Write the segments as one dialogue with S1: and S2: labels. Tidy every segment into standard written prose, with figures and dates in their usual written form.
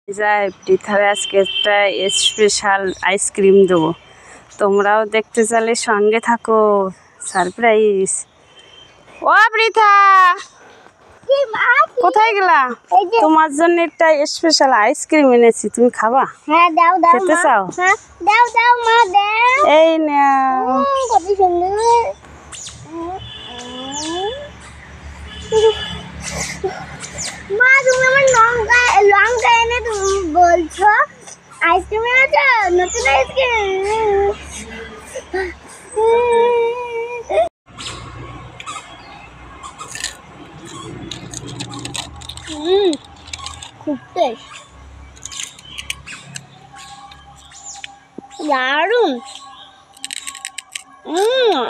S1: যাই পৃথারে আজকে একটা স্পেশাল আইসক্রিম দেবো, তোমরাও দেখতে চাইলে সঙ্গে থাকো। সারপ্রাইজ। ও পৃথা, কোথায় গেলা? তোমার জন্য একটা স্পেশাল আইসক্রিম এনেছি, তুমি খাবা?
S2: হ্যাঁ দাও দাও,
S1: খেতে চাও?
S2: হ্যাঁ দাও দাও মা দাও।
S1: এই নাও।
S2: কত সুন্দর। মা তুমি আমার লঙ্কা লঙ্কা এনে তুমি বলছো আইসক্রিম এনেছো, নতুন আইসক্রিম। খুব টেস্ট, দারুন।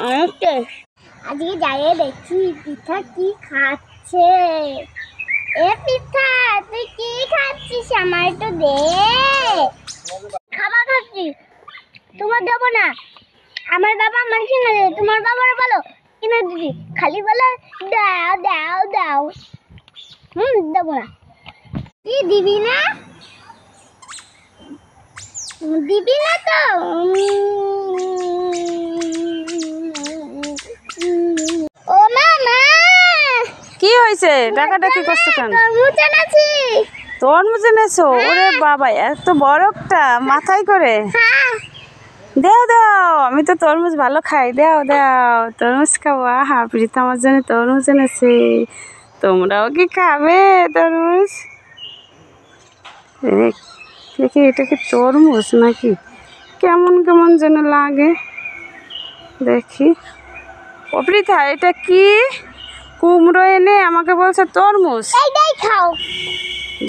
S2: অনেক টেস্ট। আজকে যাইয়ে দেখি পিঠা কি খাচ্ছে। এ পিঠা তুই কি খাচ্ছিস? আমার একটু দে। খাবার খাচ্ছি, তোমার দেবো না। আমার বাবা আমার কিনে দেবে, তোমার বাবার বলো কিনে দিদি, খালি বলো দাও দাও দাও। দেবো না। কি দিবি না? দিবি না তো? ও মামা,
S1: কি হয়েছে? ডাকাডাকি করছো কেন?
S2: তরমুজ এনেছি।
S1: তরমুজ এনেছো? ওরে বাবা, এত বড় একটা মাথায় করে।
S2: হ্যাঁ
S1: দাও দাও, আমি তো তরমুজ ভালো খাই, দাও দাও, তরমুজ খাবো। আহা, প্রীতা আমার জন্য তরমুজ এনেছে। তোমরাও কি খাবে তরমুজ? দেখি এটা কি তরমুজ নাকি? কেমন কেমন যেন লাগে, দেখি। ও প্রীতা, এটা কি? কুমড়ো এনে আমাকে বলছে তরমুজ।
S2: এইটাই খাও।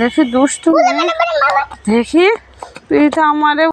S1: দেখি দুষ্টু, দেখি প্রীতা আমারে